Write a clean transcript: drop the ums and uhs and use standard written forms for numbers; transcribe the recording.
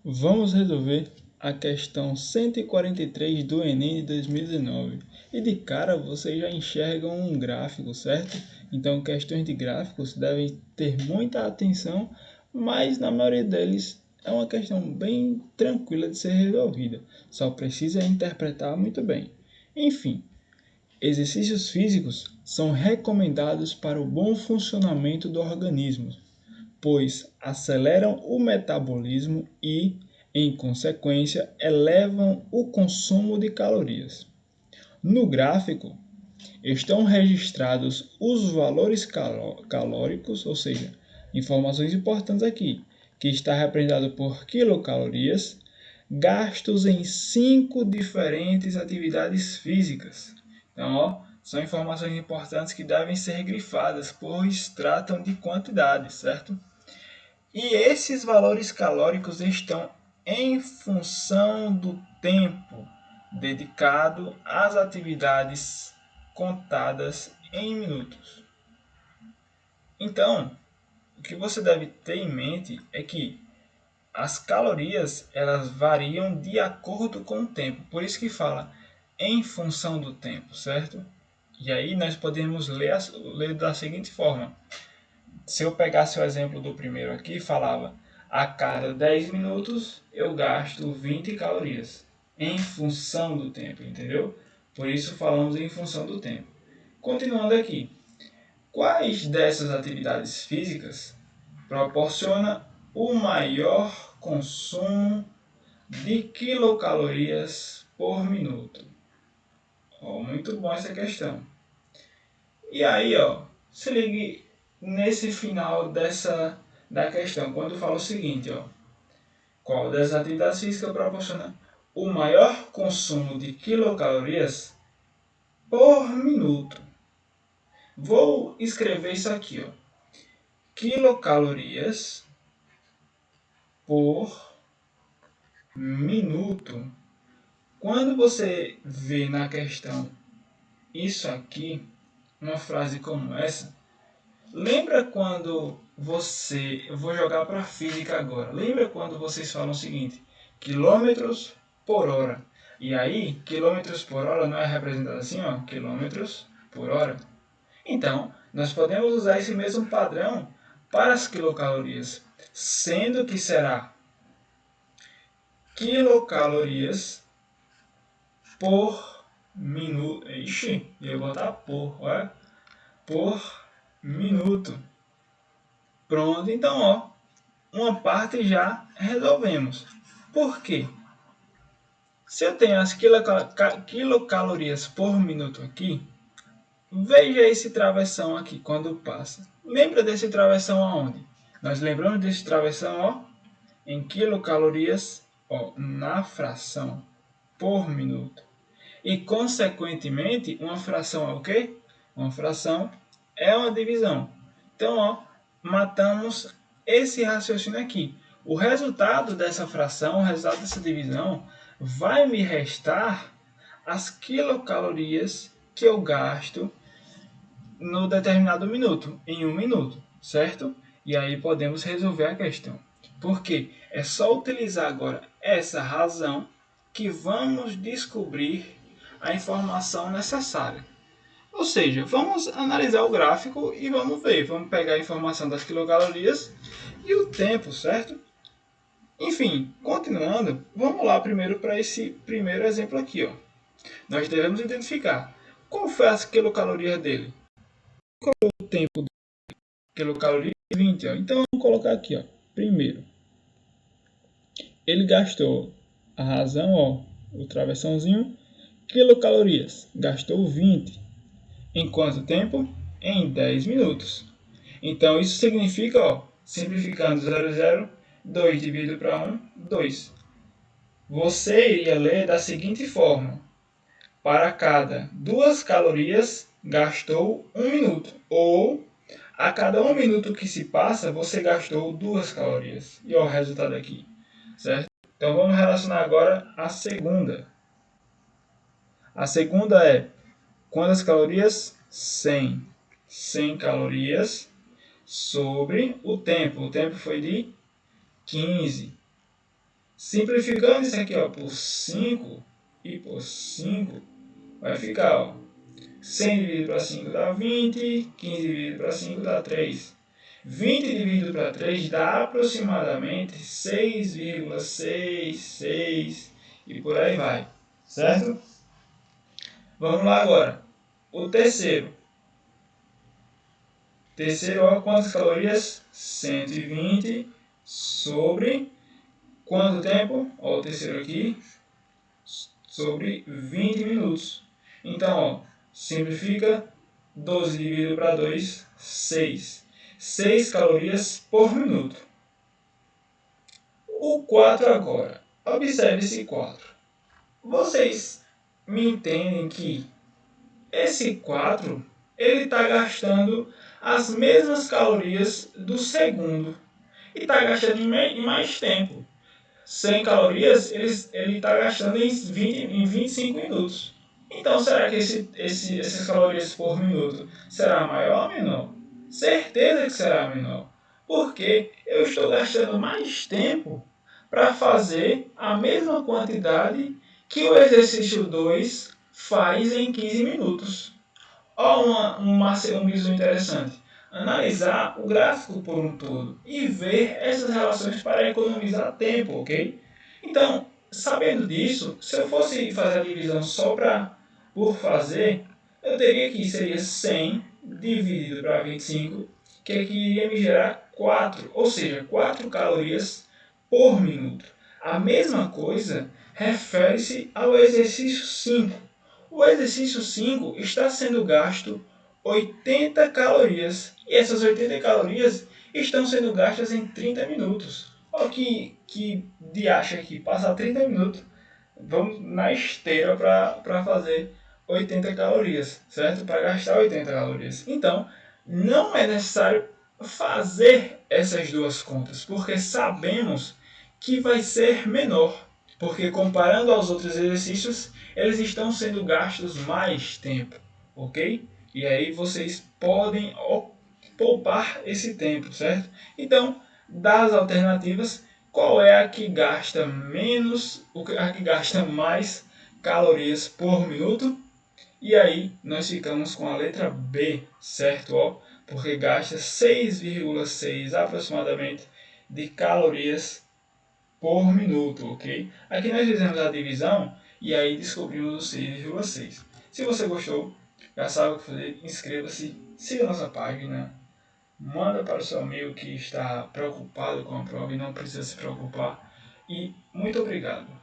Vamos resolver a questão 143 do Enem de 2019. E de cara você já enxerga um gráfico, certo? Então questões de gráficos devem ter muita atenção, mas na maioria deles é uma questão bem tranquila de ser resolvida. Só precisa interpretar muito bem. Enfim, exercícios físicos são recomendados para o bom funcionamento do organismo, pois aceleram o metabolismo e, em consequência, elevam o consumo de calorias. No gráfico, estão registrados os valores calóricos, ou seja, informações importantes aqui, que está representado por quilocalorias, gastos em 5 diferentes atividades físicas. Então, são informações importantes que devem ser grifadas, pois tratam de quantidade, certo? E esses valores calóricos estão em função do tempo dedicado às atividades contadas em minutos. Então, o que você deve ter em mente é que as calorias elas variam de acordo com o tempo. Por isso que fala em função do tempo, certo? E aí nós podemos ler da seguinte forma. Se eu pegasse o exemplo do primeiro aqui, falava a cada 10 minutos eu gasto 20 calorias em função do tempo, entendeu? Por isso falamos em função do tempo. Continuando aqui, quais dessas atividades físicas proporciona o maior consumo de quilocalorias por minuto? Muito bom essa questão. E aí, se ligue nesse final da questão, quando fala o seguinte, qual das atividades físicas proporciona o maior consumo de quilocalorias por minuto? Vou escrever isso aqui, quilocalorias por minuto. Quando você vê na questão isso aqui, uma frase como essa, lembra quando eu vou jogar para a física agora. Lembra quando vocês falam o seguinte, quilômetros por hora. E aí, quilômetros por hora não é representado assim, quilômetros por hora. Então, nós podemos usar esse mesmo padrão para as quilocalorias, sendo que será quilocalorias por minuto. Ixi, eu vou botar por minuto. Pronto, então, uma parte já resolvemos. Por quê? Se eu tenho as quilocalorias por minuto aqui, veja esse travessão aqui quando passa. Lembra desse travessão aonde? Nós lembramos desse travessão, em quilocalorias, na fração por minuto. E, consequentemente, uma fração é o quê? Uma fração é uma divisão. Então, matamos esse raciocínio aqui. O resultado dessa fração, o resultado dessa divisão, vai me restar as quilocalorias que eu gasto no determinado minuto, em 1 minuto, certo? E aí podemos resolver a questão. Porque é só utilizar agora essa razão que vamos descobrir a informação necessária. Ou seja, vamos analisar o gráfico e vamos ver. Vamos pegar a informação das quilocalorias e o tempo, certo? Enfim, continuando, vamos lá primeiro para esse primeiro exemplo aqui. Nós devemos identificar qual foi as quilocalorias dele. Qual é o tempo de quilocalorias? 20. Então vamos colocar aqui. Primeiro, ele gastou a razão, o travessãozinho, quilocalorias. Gastou 20. Em quanto tempo? Em 10 minutos. Então, isso significa, simplificando 0, 2 dividido para 1, 2. Você iria ler da seguinte forma. Para cada 2 calorias, gastou 1 minuto. Ou, a cada 1 minuto que se passa, você gastou 2 calorias. E o resultado aqui, certo? Então, vamos relacionar agora a segunda. A segunda é quantas calorias? 100. 100 calorias sobre o tempo. O tempo foi de 15. Simplificando isso aqui, ó, por 5 e por 5, vai ficar, ó, 100 dividido para 5 dá 20, 15 dividido para 5 dá 3. 20 dividido para 3 dá aproximadamente 6,66 e por aí vai, certo? Vamos lá agora. O terceiro. Terceiro, ó, quantas calorias? 120 sobre quanto tempo? Ó, o terceiro aqui, sobre 20 minutos. Então, ó, simplifica, 12 dividido para 2, 6. 6 calorias por minuto. O 4 agora. Observe esse 4. Vocês me entendem que esse 4 ele está gastando as mesmas calorias do segundo. E está gastando em mais tempo. 100 calorias ele está gastando em 25 minutos. Então, será que essas calorias por minuto será maior ou menor? Certeza que será menor. Porque eu estou gastando mais tempo para fazer a mesma quantidade que o exercício 2 faz em 15 minutos. Olha um bizu interessante. Analisar o gráfico por um todo e ver essas relações para economizar tempo, ok? Então, sabendo disso, se eu fosse fazer a divisão só por fazer, eu teria que seria 100 dividido para 25, que iria me gerar 4, ou seja, 4 calorias por minuto. A mesma coisa refere-se ao exercício 5. O exercício 5 está sendo gasto 80 calorias e essas 80 calorias estão sendo gastas em 30 minutos. Olha que de acha aqui, passar 30 minutos, vamos na esteira para fazer 80 calorias, certo? Para gastar 80 calorias. Então, não é necessário fazer essas duas contas, porque sabemos que vai ser menor. Porque comparando aos outros exercícios, eles estão sendo gastos mais tempo, ok? E aí vocês podem poupar esse tempo, certo? Então, das alternativas, qual é a que gasta menos, a que gasta mais calorias por minuto? E aí nós ficamos com a letra B, certo? Ó, porque gasta 6,6 aproximadamente de calorias por minuto, ok? Aqui nós fizemos a divisão e aí descobrimos o 6,6. Se você gostou, já sabe o que fazer, inscreva-se, siga nossa página, manda para o seu amigo que está preocupado com a prova e não precisa se preocupar. E muito obrigado.